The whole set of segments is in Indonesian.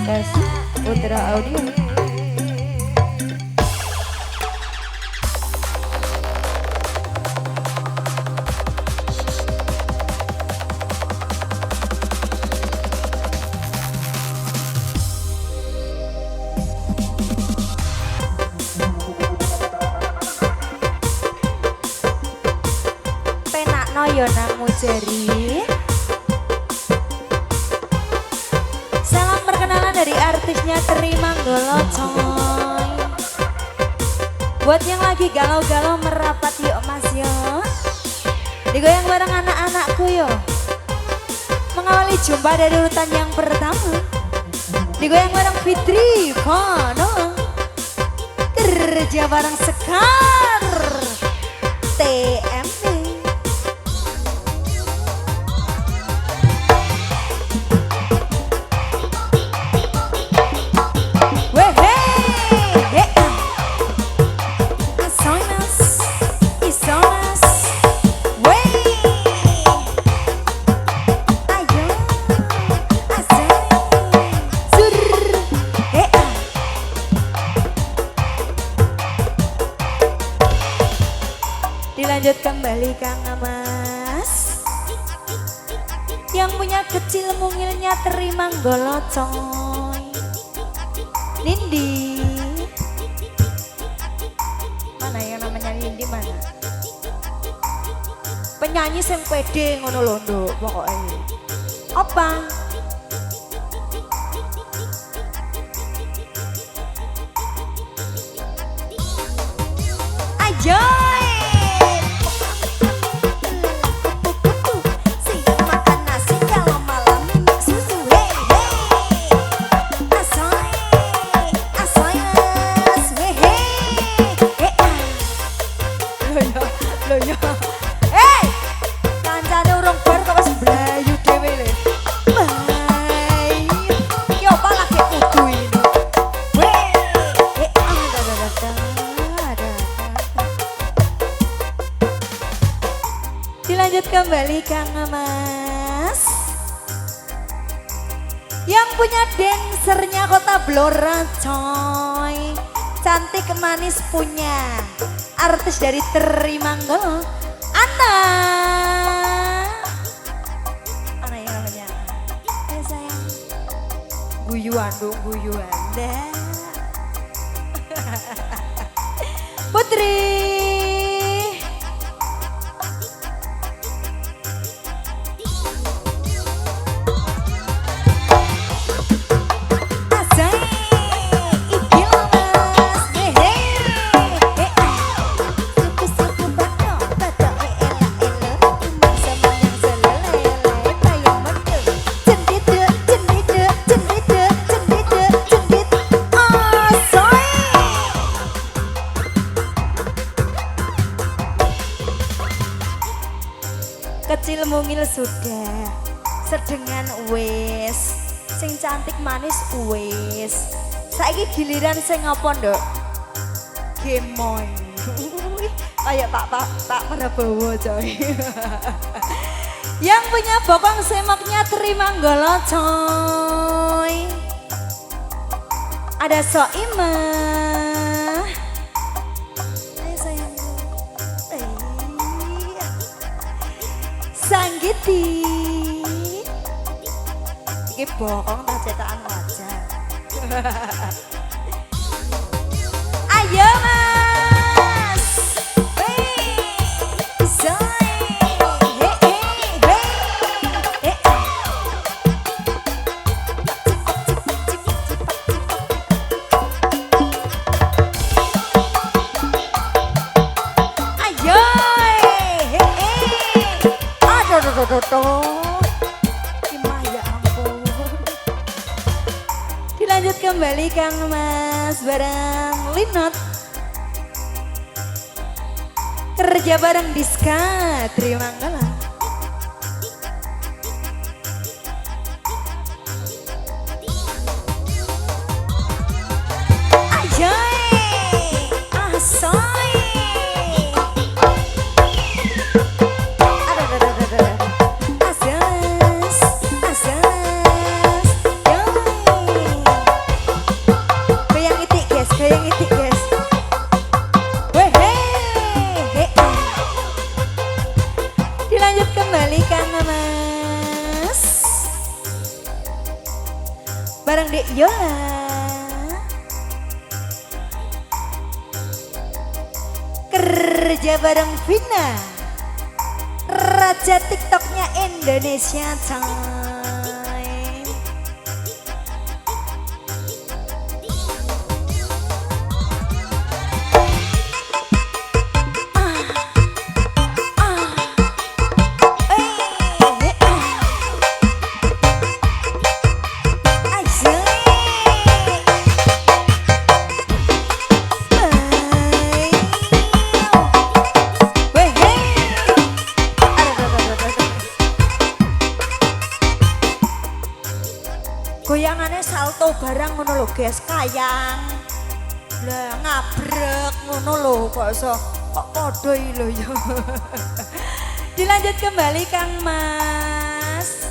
Podcast Putra Audio. Penakno yo nang Mujari. Salam perkenalan dari artisnya Terima Golo coy. Buat yang lagi galau-galau merapat yuk mas yo. Digoyang bareng anak-anakku yo. Mengawali jumpa dari urutan yang pertama. Digoyang bareng Fitri Kono. Kerja bareng Sekar TMD. Dilanjut kembali Kang Mas. Yang punya kecil mungilnya Terima Golo coy. Nindi. Mana yang namanya Nindi mana? Penyanyi sing pede ngono lho nduk pokoknya. Apa? Ayo. Dilanjut kembali Kang Mas. Yang punya dancernya Kota Blora coy. Cantik manis punya artis dari Terima Golo. Ana yang namanya sayang. Guyuan dong guyuan dah. Putri. Kecil mungil sudah, sedengan wis, sing cantik manis wis. Saiki giliran sing apa nduk? Gemoy. Kayak tak Prabowo coy. Yang punya bokong semoknya Terima Golo coy. Ada Soimah. Sanggiti. Iki bokong tak cetakan wajah. Ayo mas. Ya ampun. Dilanjut kembali Kang Mas bareng Linot. Kerja bareng Diska Terima Golo. bareng Dek Yola. Kerja bareng Vina, raja TikToknya Indonesia Time. Goyangannya salto barang ngono lho guys, kayang lah ngabrek ngono lho, kok podo iki lho ya. Dilanjut kembali Kang Mas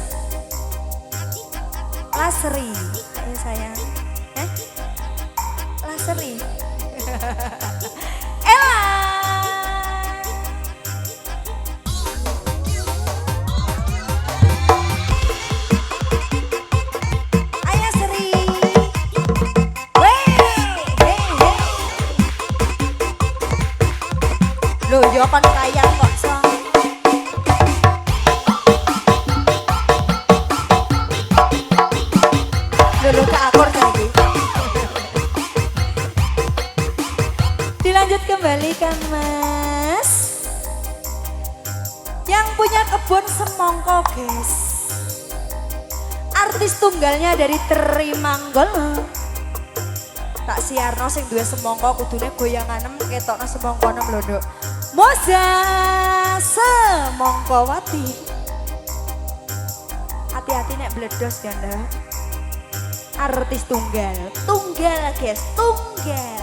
Lasri. Ayo sayang. Lasri. Ella. Loh, yo kan kayang kok song. Loh, ke akor lagi. Dilanjut kembali kan Mas. Yang punya kebun semongko guys. Artis tunggalnya dari Trimanggolo. Tak siarno sing duwe semongko kudune goyanganem ketokno semongkonem lho, Nduk. Moza Semongkowati. Hati-hati nek bledos ya Nduk. Artis tunggal guys, tunggal.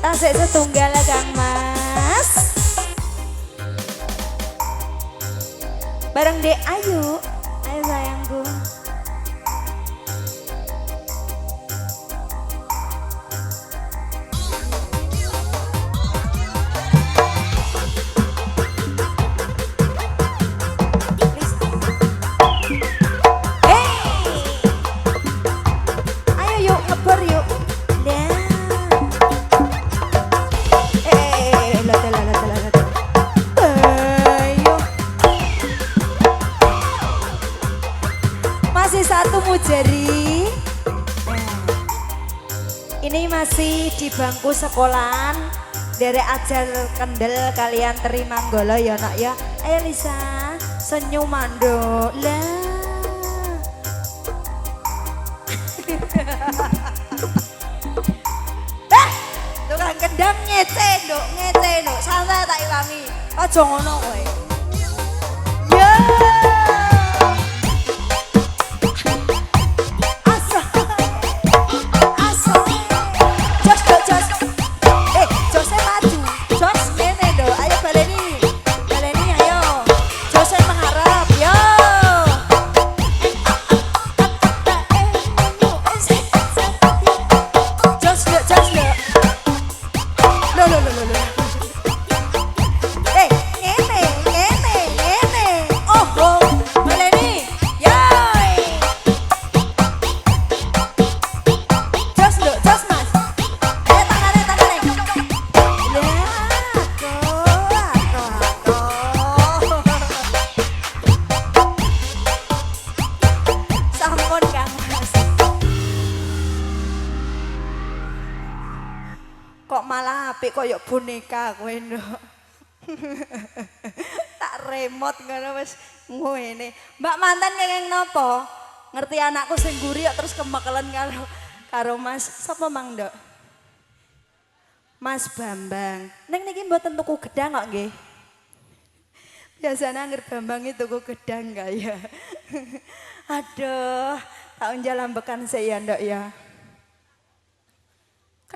Tasik setunggal Kang Mas. Bareng Dek Ayu. Ayo sayangku. Ayo yuk ngebar yuk. Masih satu mujeri. Ini masih di bangku sekolahan dari ajar kendel kalian Trimanggolo ya nak ya. Ayo Lisa, senyum mando lah. Tukang kendang ngece nduk, santai tak ilangi. Aja ngono kowe. Ya. Kok malah apik koyo boneka kowe nduk. Tak remote ngono wis ngene. Mbak mantan kenging nopo? Ngerti anakku sing guri terus kemekelen karo Mas. Sapa Mang Nduk? Mas Bambang. Ning niki mboten tuku gedang kok nggih. Biasanya angger Bambang itu tuku gedang gak ya? Aduh, tak unjal ambekan saya Nduk ya.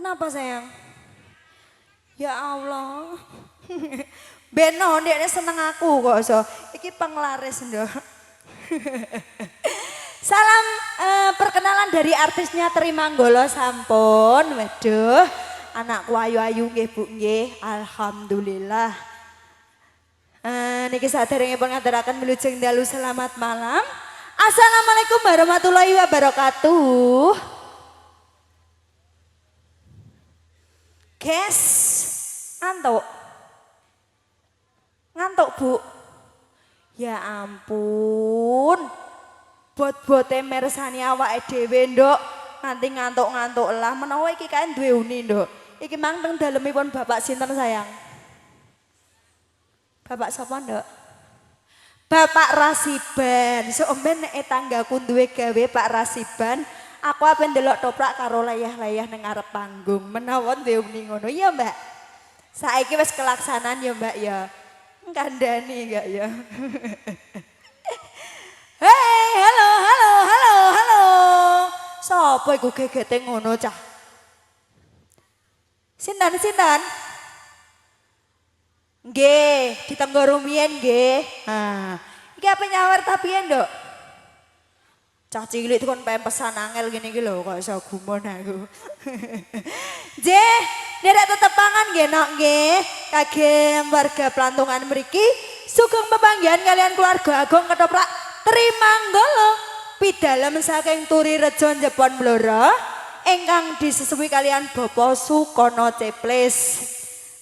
Kenapa sayang? Ya Allah. Beno dia seneng aku kok so. Iki penglaris ndok. Salam perkenalan dari artisnya Trimanggolo sampun. Waduh, anakku ayu-ayu nggih Bu nggih. Alhamdulillah. Niki saderengipun ngaturaken wilujeng dalu selamat malam. Assalamualaikum warahmatullahi wabarakatuh. Guys, ngantuk. Ngantuk Bu. Ya ampun. Bot-bote mersani awake dhewe nduk. Nganti ngantuk-ngantuk lah. Menawa iki kae duwe uni nduk. Iki mang teng dalemipun Bapak sinten sayang? Bapak sapa nduk? Bapak Rasiban. Somben nek tanggaku duwe gawe Pak Rasiban, aku ape ndelok toprak karo layah-layah nang arep panggung. Menawa duwe uni ngono ya, Mbak. Saiki wis kelaksanan ya, Mbak ya. Kandani enggak ya? Hei, halo. Sopo iku gegete ngono cah? Sinten? Nggih, ditenggo rumiyin nggih. Nah, iki apa nyawer ta piye, Nduk? Cah cilik kon pempesan angel gini iki lho kok iso gumun aku. Nggih, nderek tetepangan nggih nok nggih. Kagem warga Plantungan mriki sugeng pepanggihan kalian keluarga agung ketoprak Trimanggolo pidalem saking Turi Rejo Jepon Blora ingkang disesuai kalian Bapak Sukono Ceplis.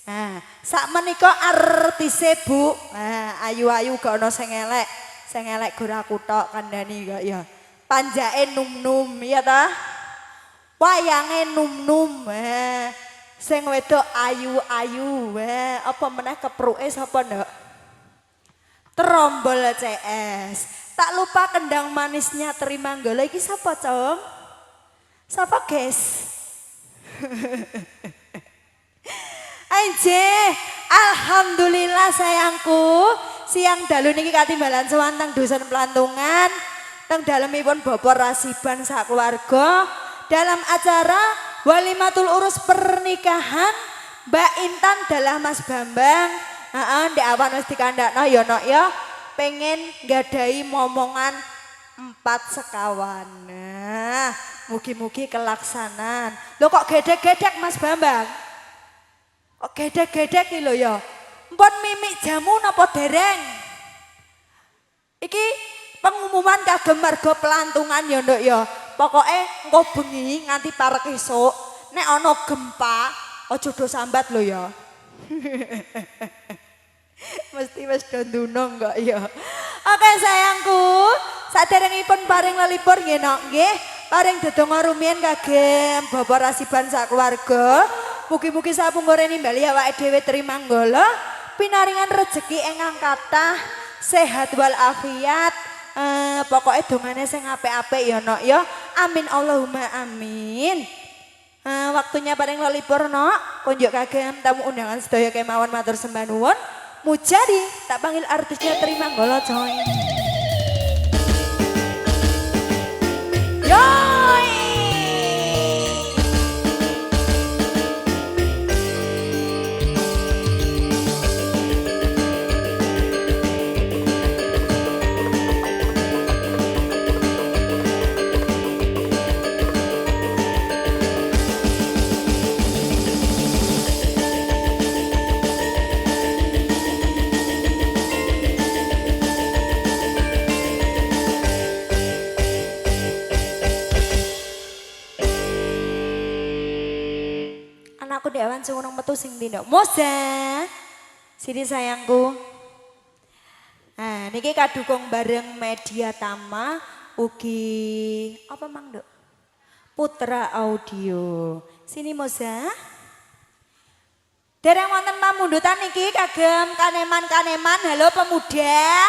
Nah, sak menika artise Bu. Nah, ayu-ayu gak ono sing elek guraku tok kandhani kok ya. Panjake num-num ya ta? Wayange num-num. Sing wedok ayu-ayu. Apa meneh kepruke sapa, Nduk? Trombol CS. Tak lupa kendang manisnya Trimanggolo iki sapa, Cong? Sapa, guys? Anjir, alhamdulillah sayangku. Siang dalu niki katimbalan sewantang dusun Plantungan. Teng dalemipun Bapak Rasiban sak keluarga dalam acara walimatul urus pernikahan Mbak Intan dalah Mas Bambang. Ndek awan wis dikandakno ya nok ya. Pengen nggadhahi momongan 4 sekawan. Nah, mugi-mugi kelaksanan. Lho kok gedek-gedek Mas Bambang? Kok gedek-gedek iki lho ya. Mpun mimik jamu napa dereng? Iki pengumuman kagem warga Plantungan ya Nduk ya. Pokoke engko bengi nganti parek esuk nek ana gempa aja do sambat lho ya. Mesti wis do ndunung kok ya. Oke sayangku, saderengipun paring lelipur nggih nok nggih. Paring dedonga rumiyin kagem Bapak Rasiban sak keluarga. Mugi-mugi sapunggureni bali awake dhewe Trimanggolo pinaringan rejeki ingkang kathah, sehat wal afiat. Pokoknya dongane sing apik-apik ya nok ya. Amin Allahumma amin. Waktunya paring lelipur nok. Kunjuk kagem tamu undangan sedaya kemawon matur sembah nuwun. Mujadi tak panggil artisnya Trimanggolo coy. Yoi. Anakku dewan sungunung metu sing ndok. Moza. Sini sayangku. Nah, niki kadukung bareng Media Tama ugi apa Mang Nduk? Putra Audio. Sini Moza. Dereng wonten pamundutan niki kagem kaneman-kaneman. Halo pemuda.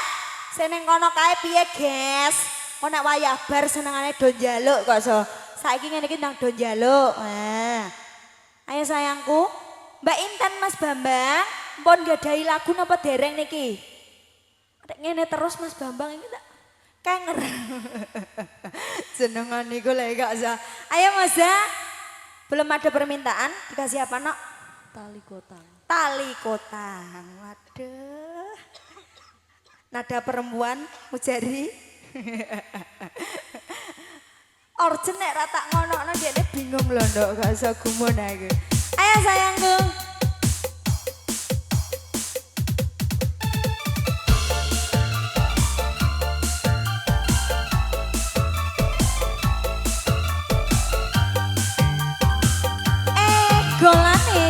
Seneng kono kae piye, Guys? Kok nek wayah bar senengane do njaluk kok so. Saiki ngene iki nang do njaluk. Nah. Ayo sayangku, Mbak Intan Mas Bambang, mpun gadahi lagu napa dereng niki? Nek ngene terus Mas Bambang iki tak kenger. Jenengan niku lek gak sah. Ayo Mas. Belum ada permintaan, dikasih apa nok? Tali kotang. Tali kotang. Waduh. Nada perempuan mujari. Orjen nek rata ngono-ngono dia bingung loh ndok, gak usah gumun aku. Ayo sayangku. Golane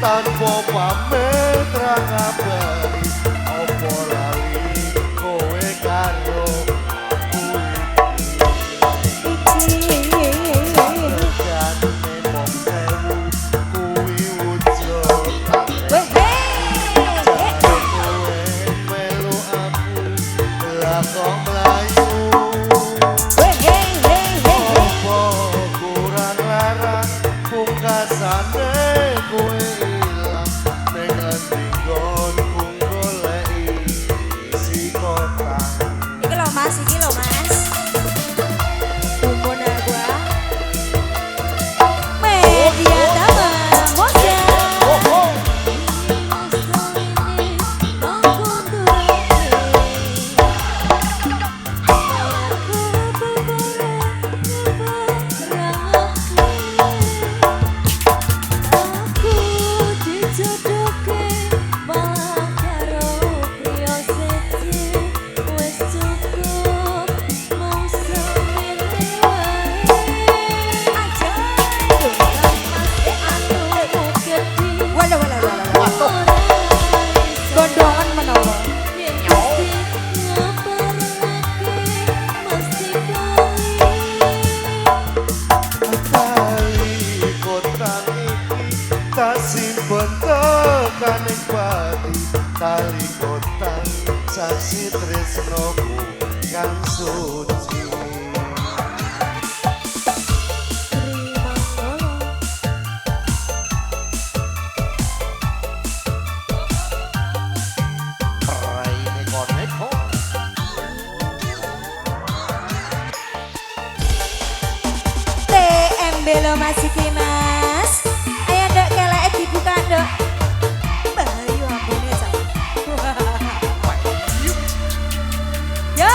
tanpa pamit ra ngabari apa lali kowe karo Iki lho mas. Umuna gua. Media Dama Moja. Gondongan menawa. tali kotang iki tak simpen tekaning pati tali kotang saksi tresnoku kang suci. Belo masih mas, ayo dok kelek dibuka dok. Bayu ampune sama. Yo,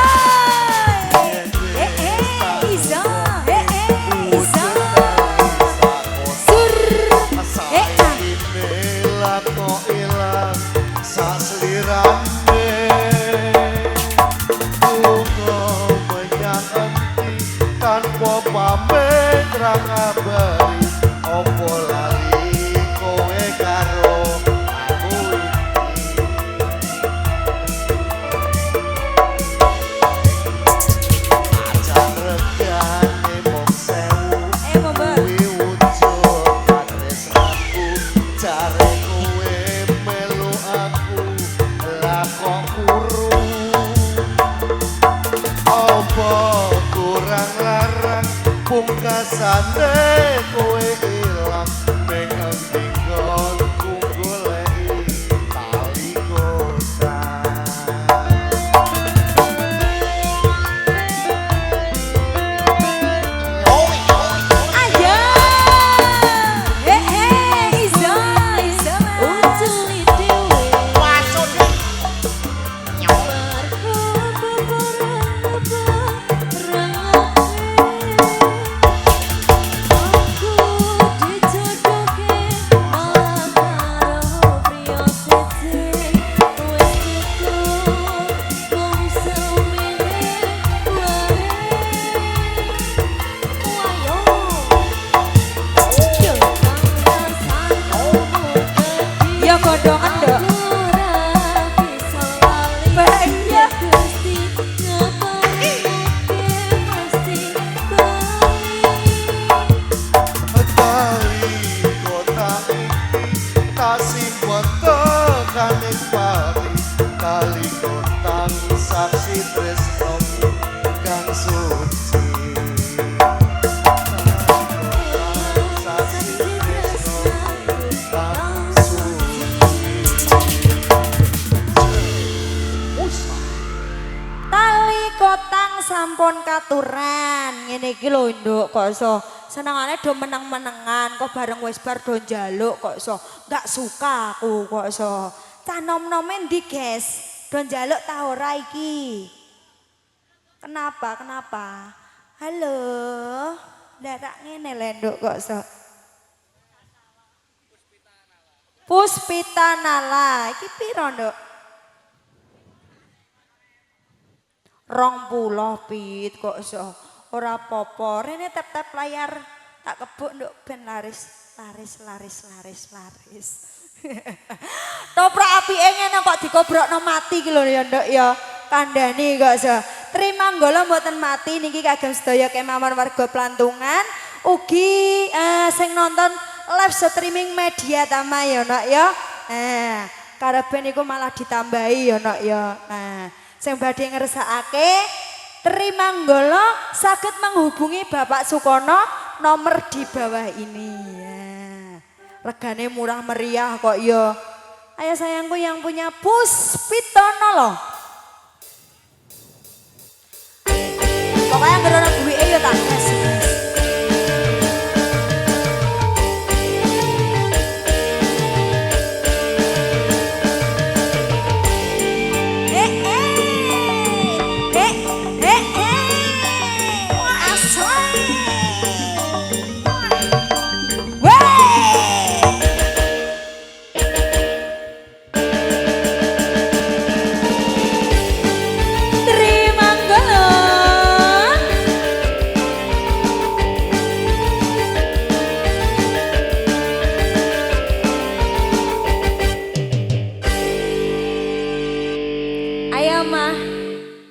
iso, iso. Sur, Imelat no ilang saslirane. Lunga menyang endi tanpa pamit ra ngabari apa lali kowe karo aku iki. Ajar regane mung 1000 kuwi wujud katresnaku jare kowe melu aku lah kok kuru apa kurang larang pungkasane kowe ilang ning endi nggonku goleki tali kotang. ayo. Iso, iso mas. aturan ngene iki lho Nduk kok iso senengane do meneng-menengan kok bareng wis bar do njaluk kok iso gak suka aku kok iso cah nom-nome ndi guys do njaluk ta ora iki kenapa halo ndarak ngene lho Nduk kok iso Puspita Nala iki piro Nduk 20 pit kok iso ora apa-apa rene tap-tap layar tak kebuk Nduk ben laris toprak apike ngene kok dikobrokno mati ki lho ya Nduk ya kandhani kok iso terima nggala mboten mati niki kagem sedaya kemawon warga Plantungan ugi sing nonton live streaming media Tama ya Nduk ya karepe niku malah ditambahi ya Nduk ya sing badhe ngersakake Trimanggala saged menghubungi Bapak Sukono nomor di bawah ini ya. Regane murah meriah kok ya. Ayo sayangku yang punya Puspitono loh. Pokoknya ngerono duwike ya tak kasih.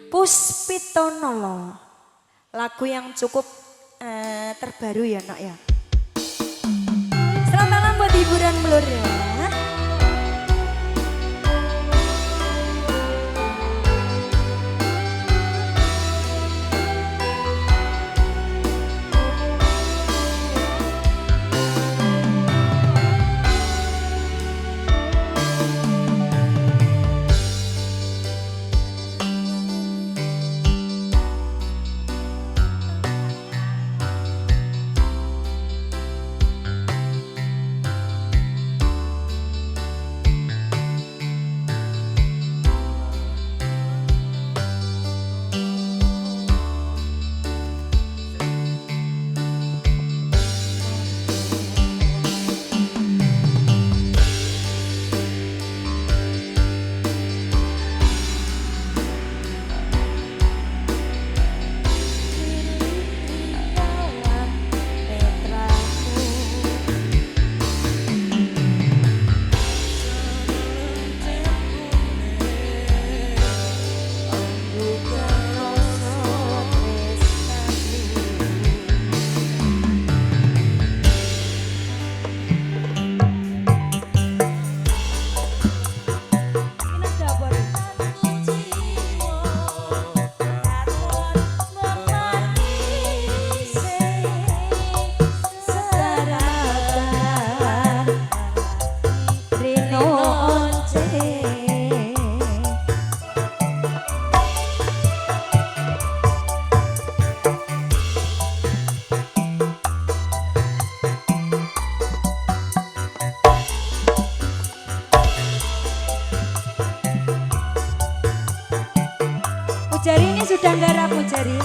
Puspitono loh. Lagu yang cukup terbaru ya Nak ya. Selamat malam buat hiburan melur ya. Mujari ini sudah garap Mujari.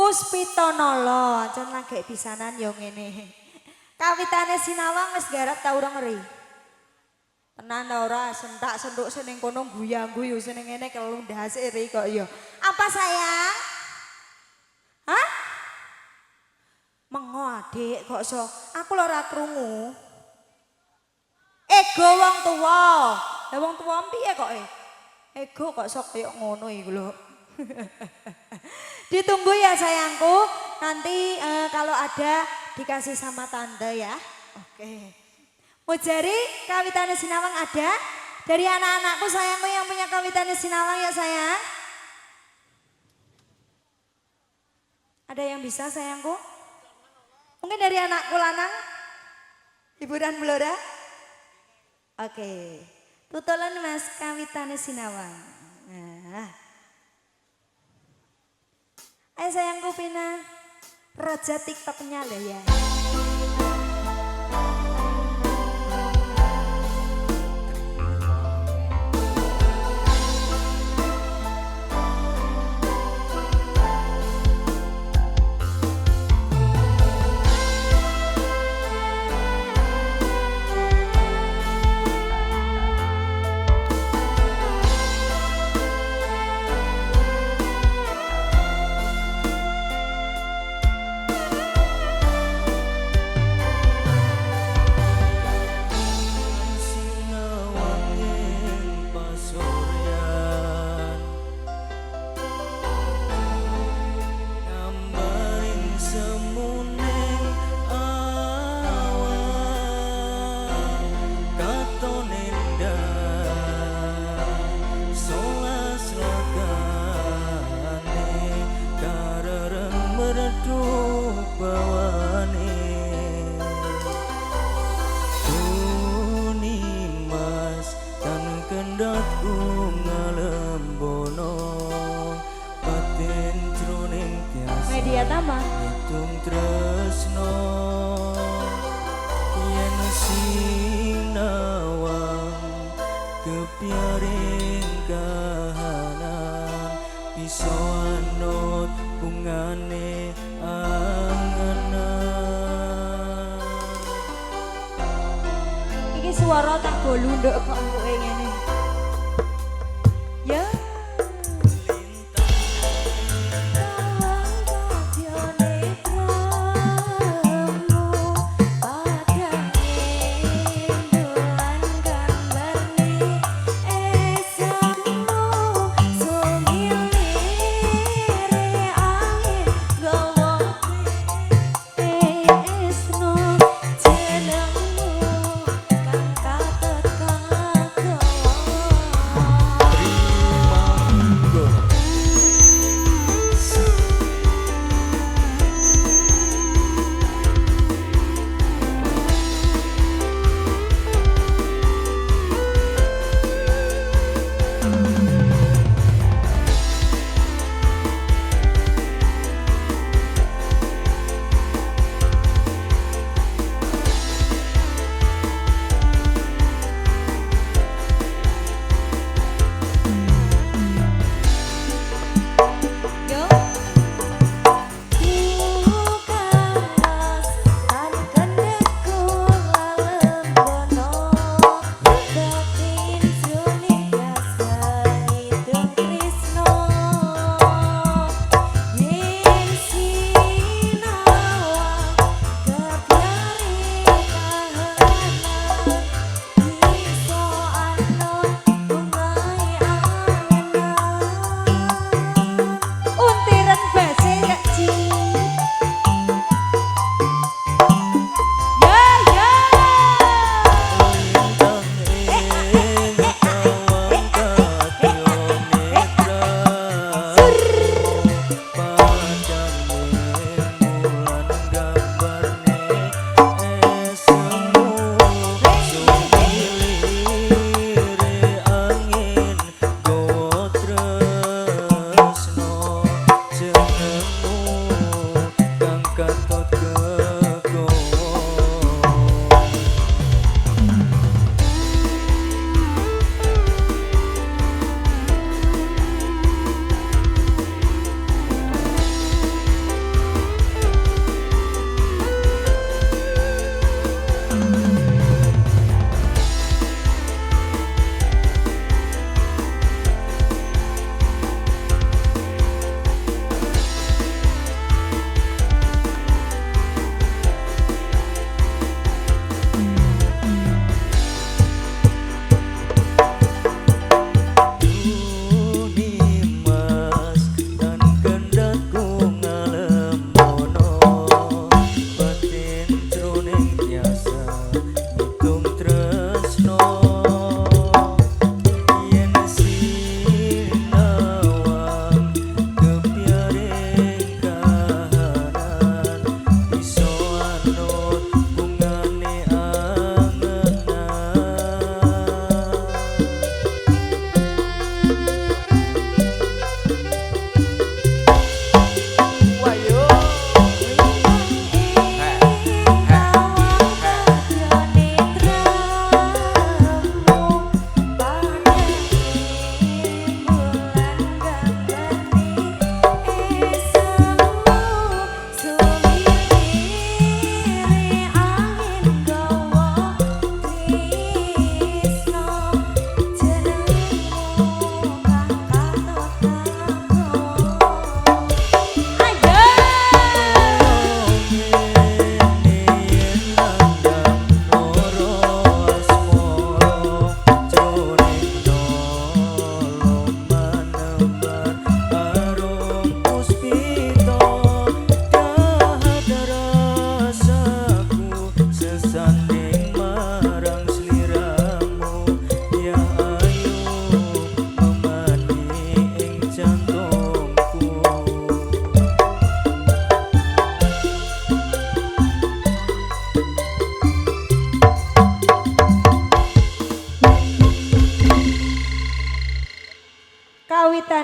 Puspitanala, ancen lagi pisanan yo ngene. Kawitane sinawang wis garap ta urung ri? Tenan ta ora sentak-sentuk sing ning kono guyang-guyu sing ngene kelung ndase ri kok ya. Apa sayang? Hah? Mengo adik kok so aku lho ora krungu. Ego wong tuwa. Lah wong tuwa piye kok ego kok sok kaya ngono iku lho. Ditunggu ya sayangku. Nanti kalau ada dikasih sama tante ya. Oke. Mujari kawitane sinawang ada? Dari anak-anakku sayangku yang punya kawitane sinawang ya sayang. Ada yang bisa sayangku? Mungkin dari anakku lanang? Hiburan Blora? Oke. Tutulan mas kawitane sinawang. Nah. Ayo sayangku Pina. Raja TikToknya loh ya. Media Tama Hitung tresno yen sinawang kepiaring kahanan bisa anut bungane angenan. iki suara tak golunduk kok empuke ngene. Ya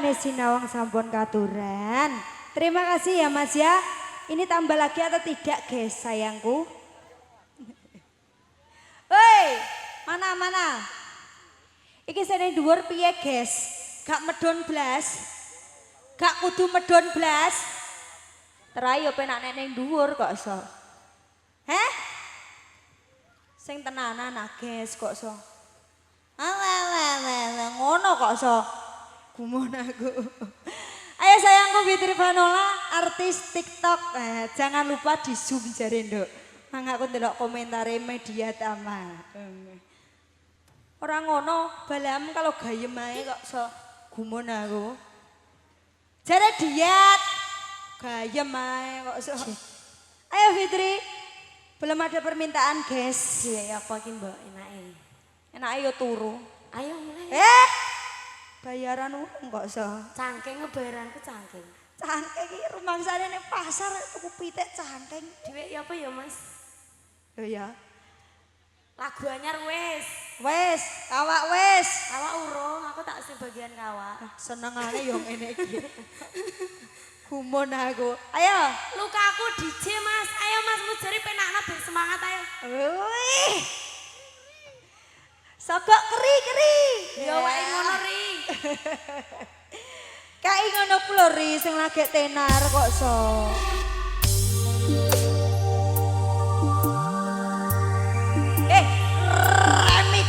Rupane sinawang sampun katuran. Terima kasih ya Mas ya. Ini tambah lagi atau tidak guys sayangku? Hei, mana? Iki sene dhuwur piye guys? Gak medon blas. Gak kudu medon blas. Terayo penak ning dhuwur kok iso. Heh? Sing tenanan ah guys kok iso. Ngono kok iso. Gumun aku. Ayo sayangku Fitri Vanola, artis TikTok. Jangan lupa di zoom jare nduk. Mang aku ndelok komentare media Tama. Ora ngono, balam kalau gayem ae kok iso gumun aku. Jare diet. Gayem ae kok iso. Ayo Fitri. Belum ada permintaan, guys. Iya, apa iki Mbak enake? Enake yo turu. Ayo mulai. Bayaran urung kok iso. Cangkeng ngebayaranku cangkeng. Cangkeng iki rumangsane ning pasar tuku pitik cangkeng. Dhewe ya apa ya, Mas? Lho ya. Lagu anyar wis. Wes, kawak wes. Kawak urung, aku tak sing bagian kawak. Senengane yo ngene iki. Gumun aku. Ayo. Lukaku DJ, Mas. Ayo Mas mujari penakna ben semangat ayo. Wih. Sogok keri. Ya wae ngono ri. Kae ngono ku lho ri sing lagi tenar kok so. Remik.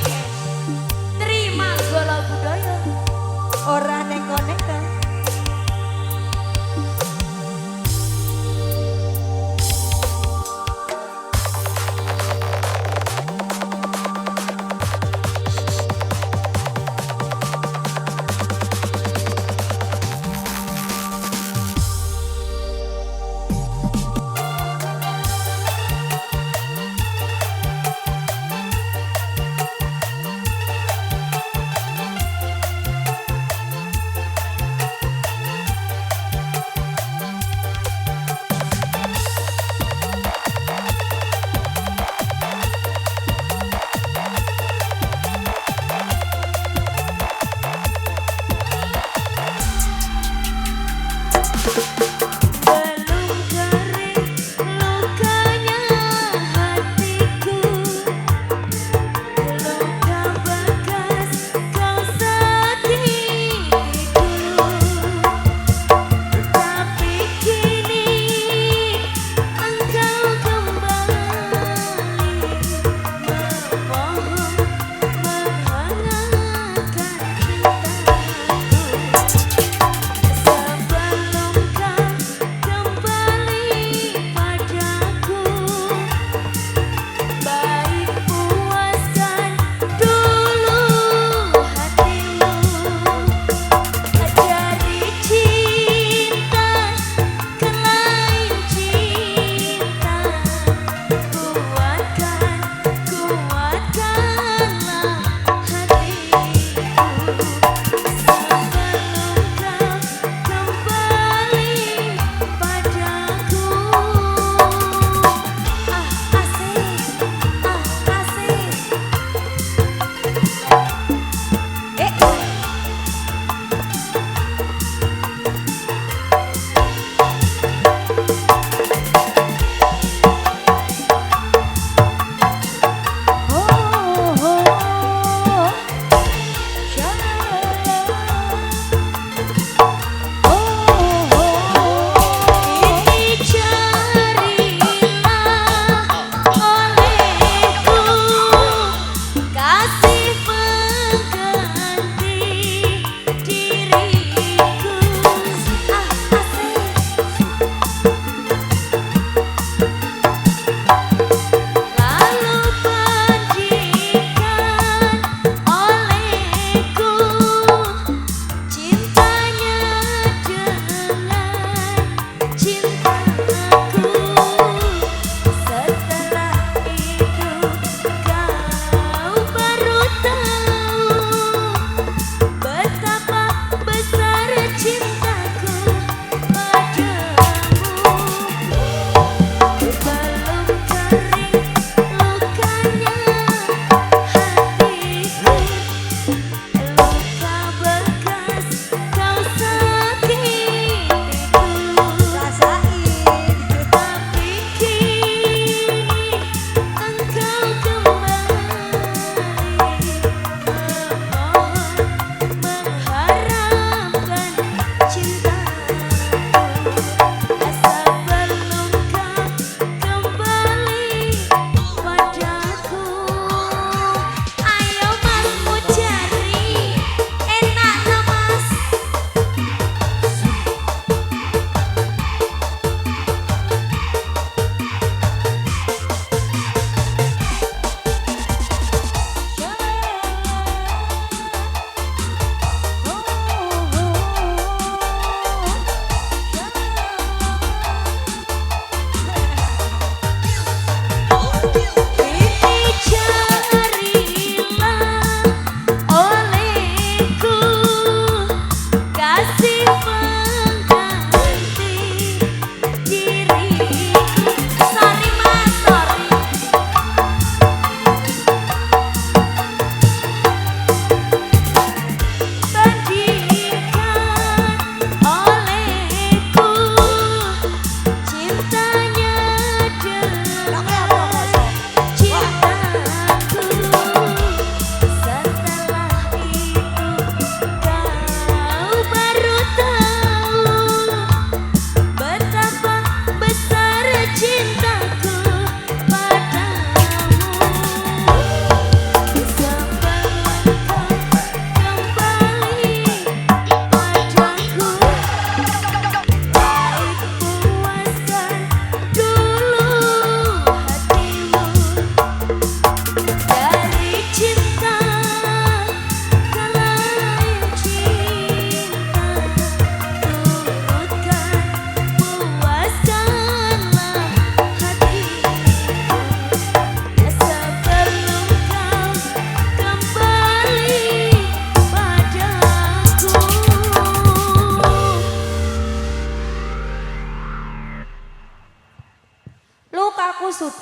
Terima segala budaya. Ora ning konek to.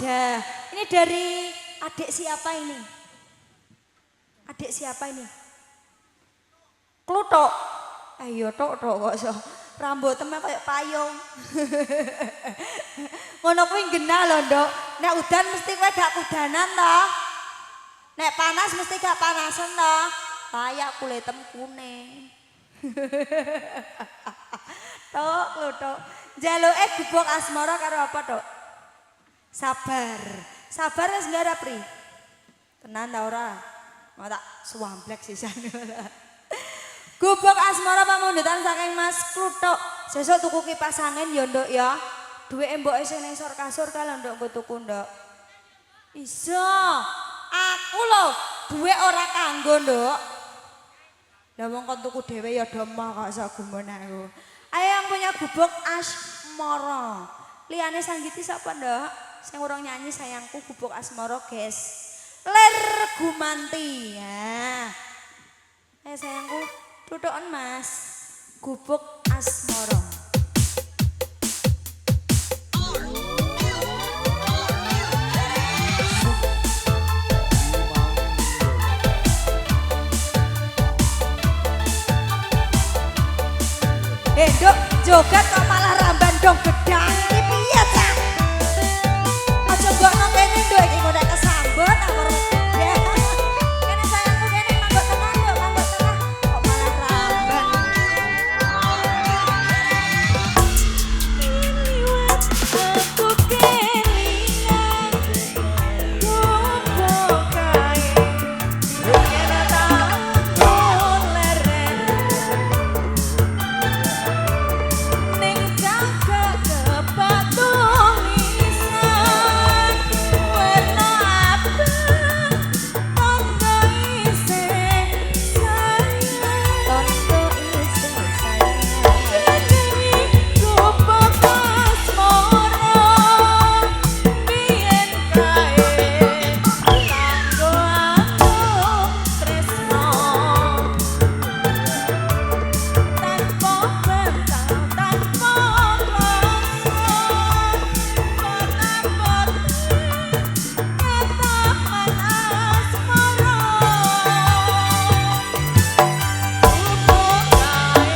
sudah. Ini dari adik siapa ini? Adik siapa ini? Kluthuk. Ayo tok kok so. Rambut temen kayak payung. Ngono kuwi genah lho, Nduk. Nek udan mesti kowe gak kudanan to. Nek panas mesti gak panasan to. Kayak kulitem kuning. Tok, Kluthuk. Njaluke gubuk asmara karo apa, Tok? Sabar. Sabar wis nggarap pri. Tenan ta ora? Mau tak suamblek sisan. Gubuk asmara pamundutan saking Mas Kluthuk. Sesuk tuku kipas angin ya, Nduk ya. Duwike mboke sing ning sor kasur kalau Nduk nggo tuku, Nduk. Iso. Aku lho duwe ora kanggo, Nduk. Lah wong kon tuku dhewe ya domah kok sagumon aku. Ayo yang punya gubuk asmara. Liyane Sanggiti sapa, Nduk? Sing urung nyanyi sayangku gubuk asmara, guys. Ler Gumanti. Ya. Ayo sayangku, tutukan Mas. Gubuk asmara. Nduk, joget kok malah ramban dong gedang. Iki piye, Cak? Aja mbokno kene Nduk iki kok nek kesambet awur gedhe. Kene sayangku kene manggot tengah Nduk, manggot tengah. Kok malah ramban. Liwat aku kelingan. Gopo kae. Kene tak leren. Ning jaga kepatung isan warna abang tondo isih sayang tondo isih sayang dewi gubuk asmara biyen kae kanggo aku tresno tanpa bentang, tanpa rasa, ketaman asmara. Gubuk kae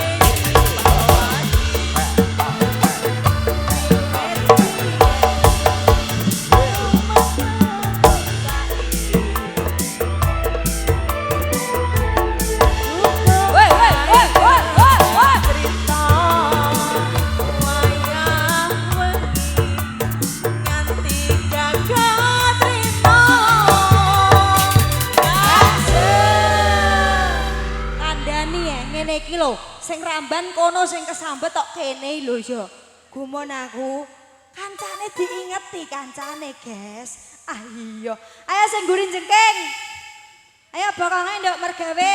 cerita wayang wengi nganti jagat rina kandhani ya ngene iki lho sing ramban kono sing kesambet tok kene lho ya gumon aku kancane diingeti kancane guys iya ayo sing gurin jengking ayo bokonge nduk mergawe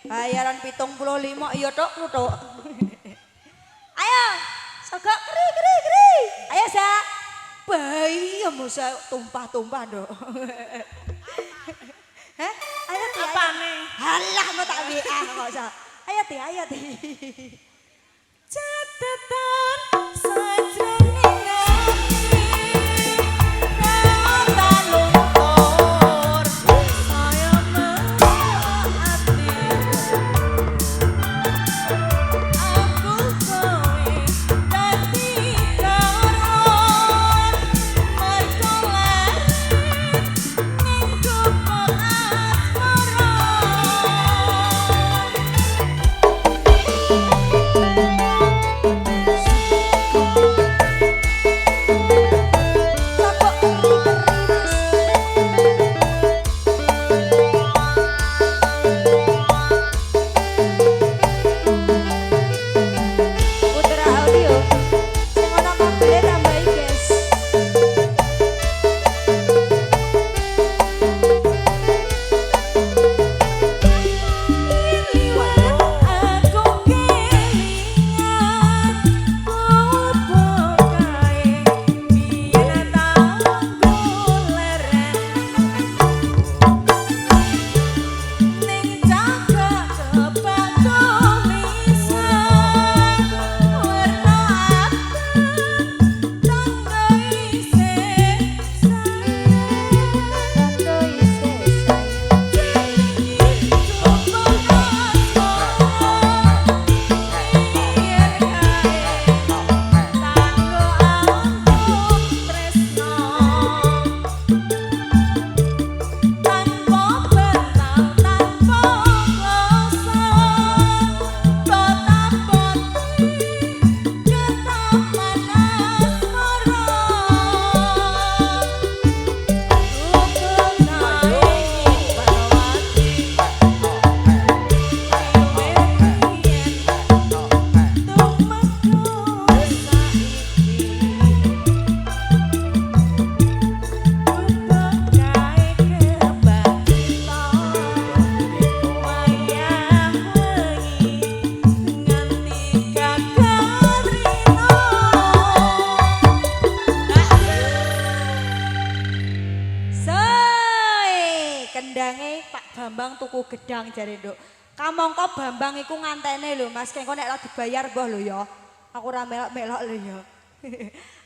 bayaran 75 iya tok Kluthuk. Ayo, sogok keri. Ayo sa. Bayi ya masa tumpah-tumpah Nduk. Heh, ayo ti. Apane? Halah mau tak WA kok sa. Ayo ti. Catatan sajroning ati. Reotan luntur. Saya meati. Aku kowe dadi karon mergo leren ning gubuk asmara. kendange Pak Bambang tuku gedang jare Nduk. Kamangka Bambang iku ngantene lho Mas, kengko nek ora dibayar mbah lho ya. Aku ora melok-melok lho ya.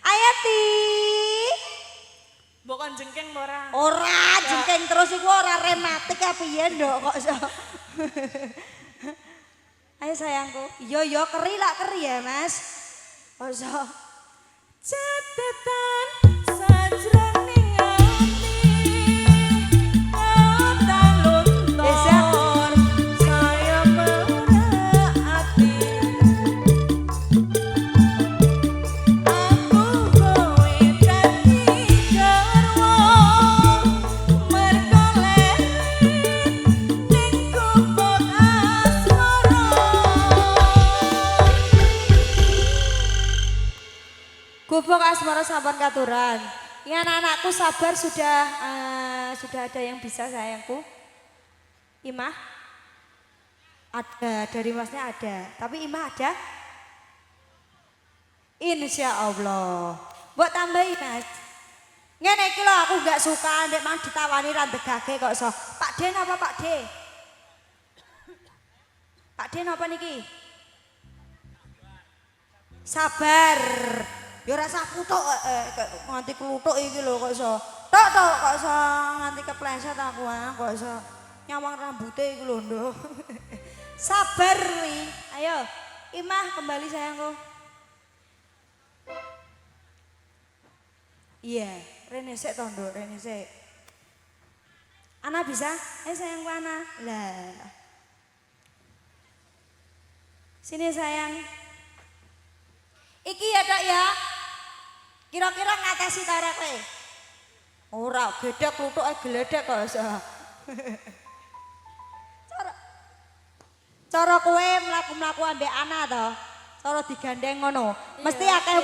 Ayo Ti. Mbok kon jengking apa ora? Ora jengking terus iku ora rematik apa piye Nduk kok iso. Ayo sayangku. Iya keri lak keri ya Mas. Kok iso. Catatan sajroning ati lautan luntur saya merhati aku kowe dadi garwa mergo ning kubuk asmara. Gubuk asmara sampun katuran. Ya anak-anakku sabar sudah ada yang bisa sayangku. Imah? Ada, dari Masnya ada. Tapi Imah ada? Insya Allah. Buat tambahin Mas. Ngene iki lho aku gak suka nek mang ditawani ra ndegake kok iso. Pak Den apa Pak D? Pak Den apa niki? Sabar. Ya rasa kutuk nganti kluthuk iki lho kok iso. Tok kok iso nganti kepleset aku kok iso nyawang rambute iki lho Nduk. Sabar wi. Ayo, Imah kembali sayangku. Iya, Rene sik to Nduk, Rene sik. Ana bisa? Sayangku Ana. Lah. Sini sayang. Iki ya Dok ya. Kira-kira ngatasi ta ora kowe? Ora, gedhek klutuke gledhek kok iso. Cara kowe mlaku-mlaku ambek Ana to. Cara digandeng ngono. Mesti akeh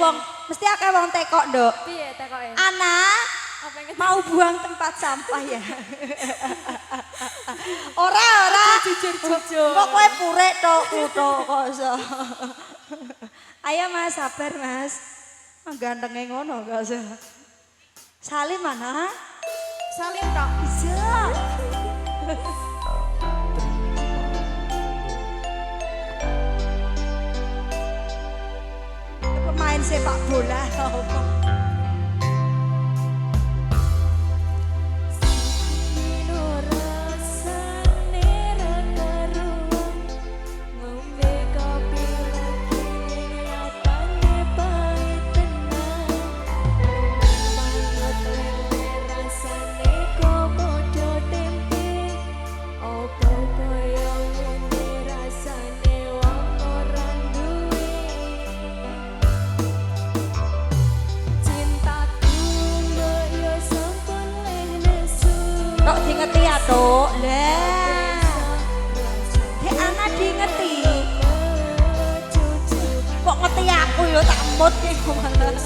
wong tekok, Nduk. Piye tekoke? Ana Apa yang mau buang tempat sampah ya. Ora. jujur. Kok kowe purek tok kutuk kok iso. Ayo Mas, sabar Mas. Gantenge ngono kok iso. Salim mana? Salim tok. Bisa. Pemain sepak bola apa? Kok diingeti ya, Tok? Lah. Dek Ana diingeti. Kok ngerti aku yo tak mut ki malah.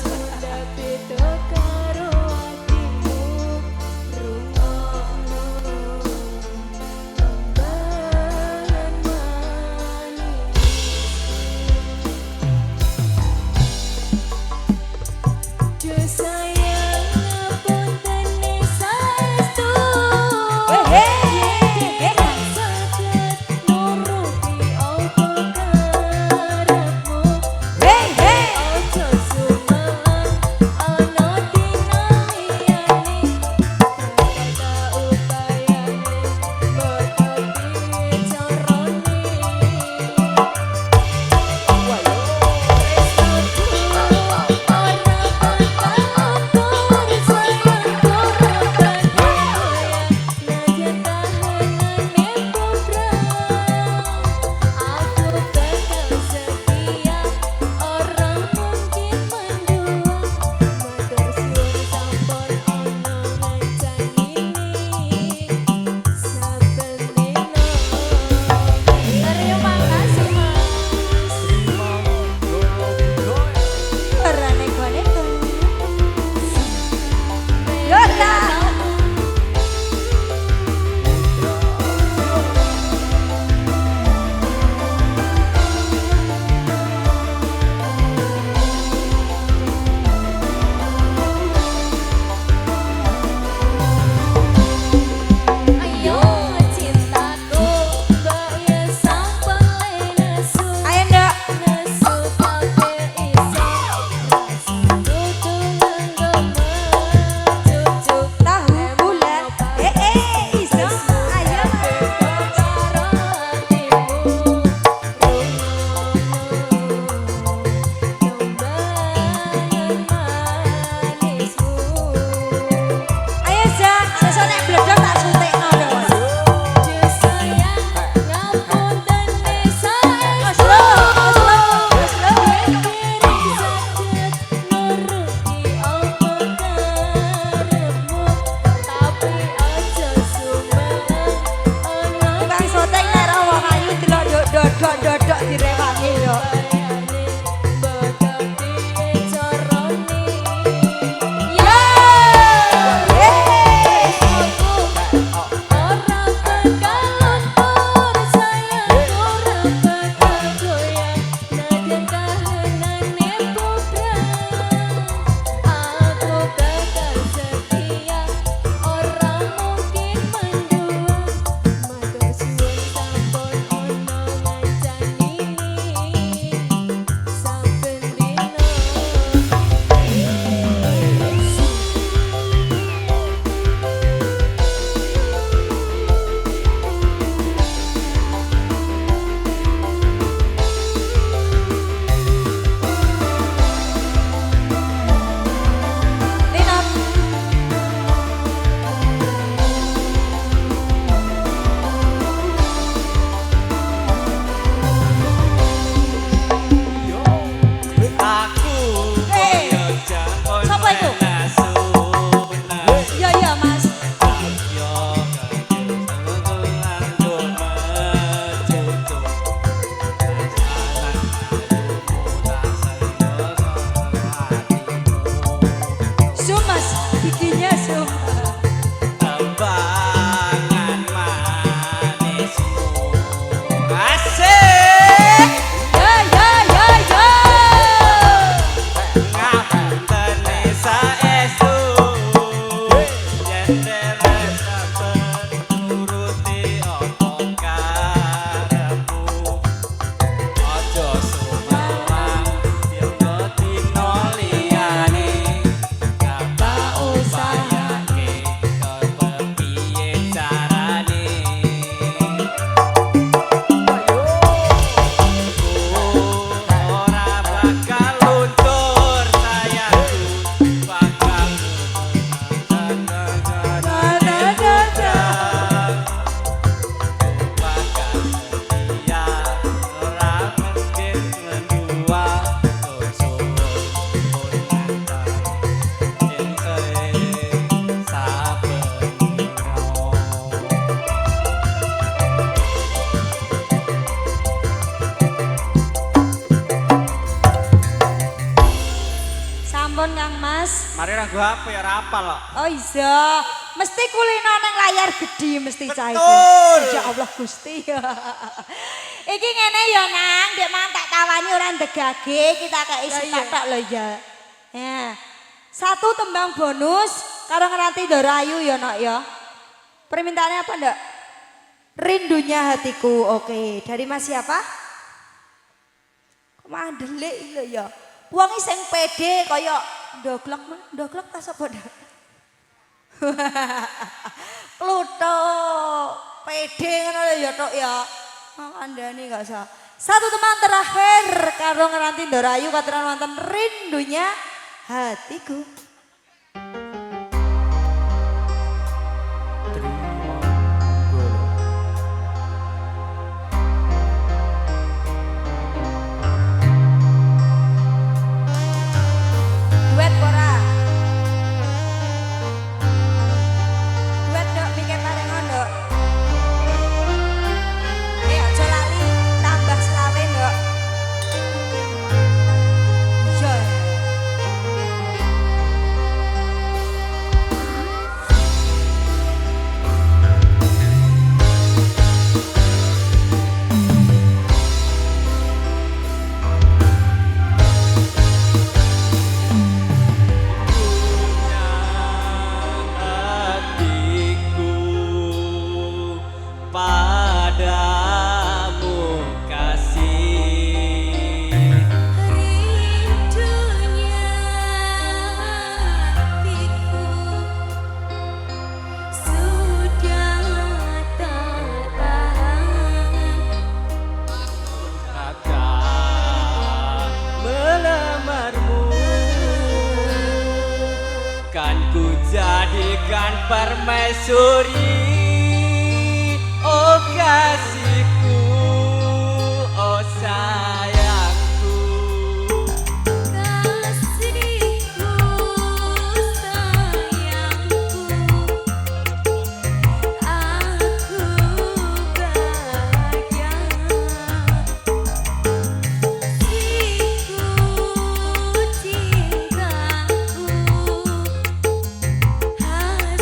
Are ragu apa ya rapal kok. Oh iya, mesti kulino nang layar gede mesti cah iki. Betul. Ya Allah Gusti. Iki ngene ya Nang, Dek mang tak tawani ora ndegage, kita kei sitak tok lho ya. Ya. Satu tembang bonus karo ngeranti Dorayu ya Nok ya. Permintaannya apa ndak? Rindunya hatiku. Oke, dari Mas siapa? Kok mandelik lho ya. Wong sing pede kaya ndoglok ta sapa ndak? Pluto. Pede ngono lho ya tok ya. Andani gak usah. Satu teman terakhir karo ngeranti Dorayu katuran wonten rindunya hatiku. Duet ora? Duet dok mikir paling ndok. Aja lali tambah selawe ndok. Iya. Hatiku padamu kasih. Rindunya hatiku sudah tak tahan. Kata melamarmu kan ku jadikan permaisuri. Oh kasihku, oh sayangku. Kasihku sayangku, aku bahagia. Kasihku cintaku, hasrat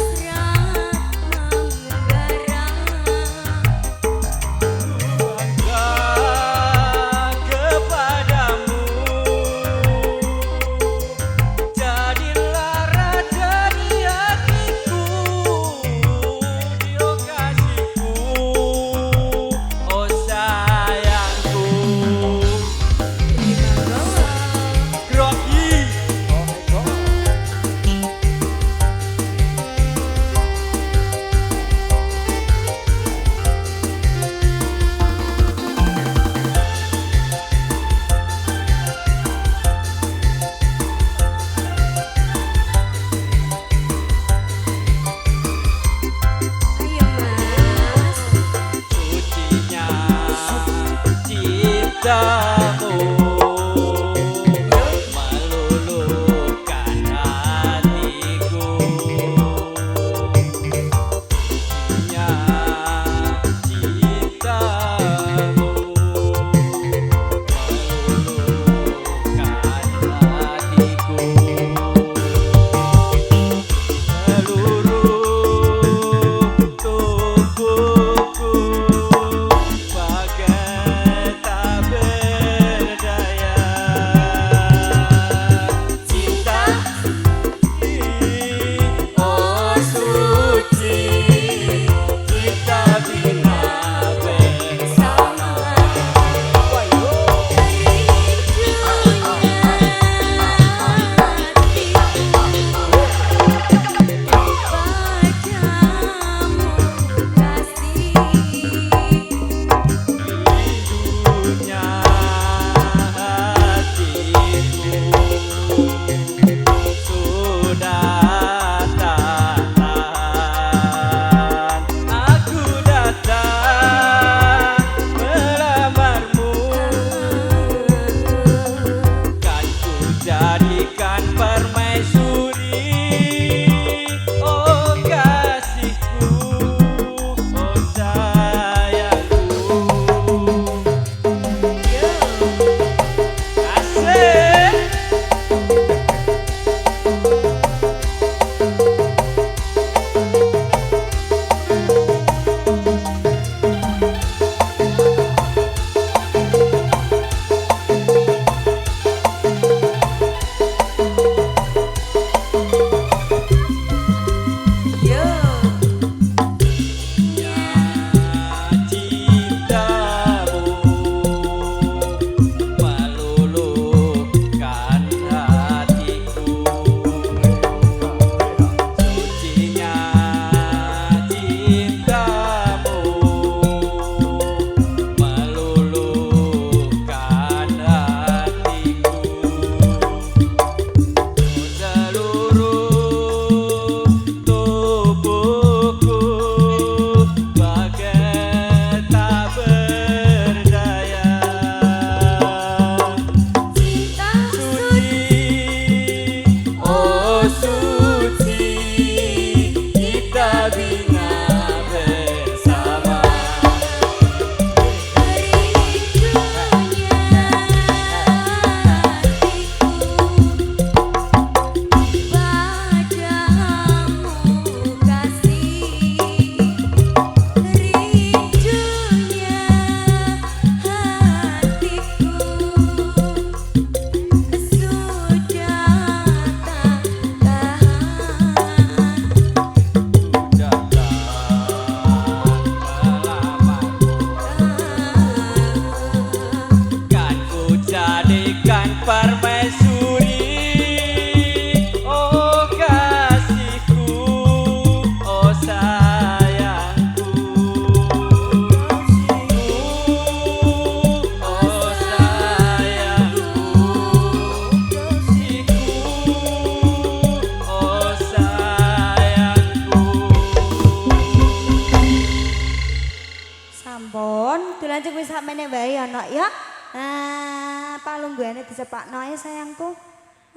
Sampun, dilanjut wis sakmene wae ya, Nok ya. Nah, palungguhane disepakno ya sayangku.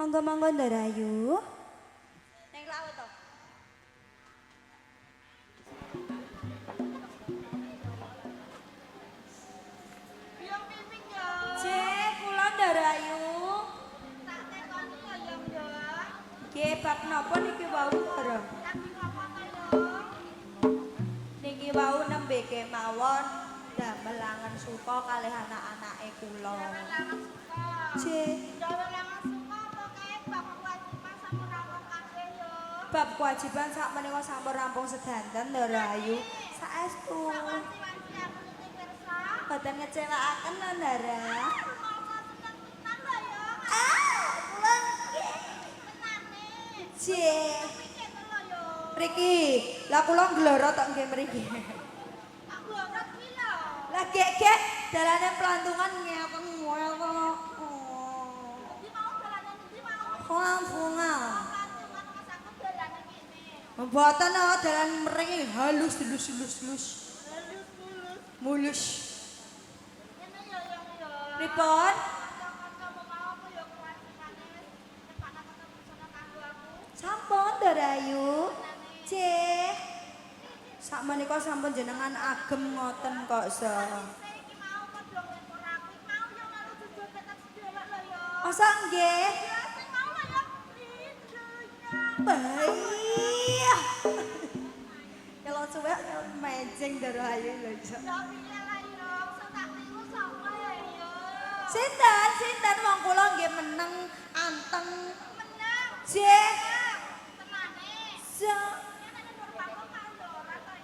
Monggo-monggo Ndarayu. Ning laut to. Cek, kula Ndarayu. Tak tekoni ya yang ya. Nggih, bab napa niki wau, Ndara? Tapi ngapa to ya? Niki wau nembe kemawon damel langen suka kalih anak-anake kula. Lanang suka. Cek, Jawa lanang suka pokoke bab kewajiban sama rampung kabeh ya. bab kewajiban sak menika sampun rampung sedanten Ndarayu. Saestu. Wanci-wanci aku niki pirsa. Boten ngecewakaken lho, Ndara. Monggo seneng tenan lho ya. Kula nggih. Tenane. Cek. Pikir to lho ya. Mriki, lah kula ngloro tok nggih mriki. Aku ora kuwi lho. Lah gek dalane pelantungan ngepeng ngono kok. Iki mau dalane ndi mau? Kampunga. Lantungan mas aku dalane kene. Mboten dalan mriki halus lus. Halus-halus. Mulus. Ngene ya yang ya. Pripun? Kanca-kancamu mau aku ya kewajibane nyepakno ketemu sono kanggo aku. Sampun Ndarayu. Cih. Sakmenika sampun jenengan agem ngoten kok, Se. Iki mau padha ngepor aku. Mau yo malu jujur petak sedelok lho ya. Masa nggih? Ya sing mau lho ya. Rindunya. Baik. Kalau suwe mejeng Ndarayu lho, Se. Ya piye lah ya. Sing tak tiru sapa ya ya. Sinten wong kula nggih meneng anteng. Menang. Cih. Tenane. Se. Nek nur panggung karo ora to.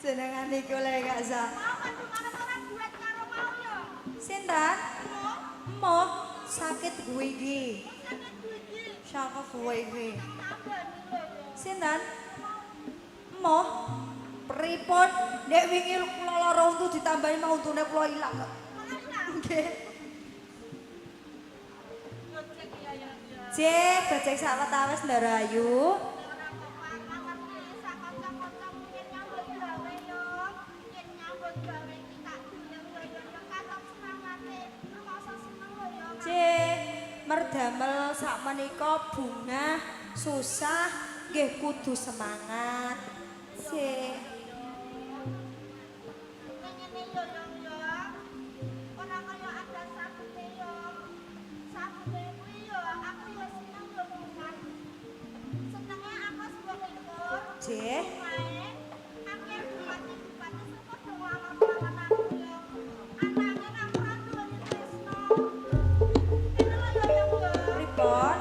Jenengan niku lek gak sa. Mau kandungan ora duet karo mau ya. Sinten? Moh sakit gue iki. Sakit duit. Saka gue iki. Tambani lho ya. Sinten? Moh pripun nek wingi kula lara untu ditambahi mau untune kula ilang kok. Nggih. Cek, gojek sawetawis Ndarayu. Cek, merdamel sakmenika bungah susah nggih kudu semangat. Cek. Cek. Pripun?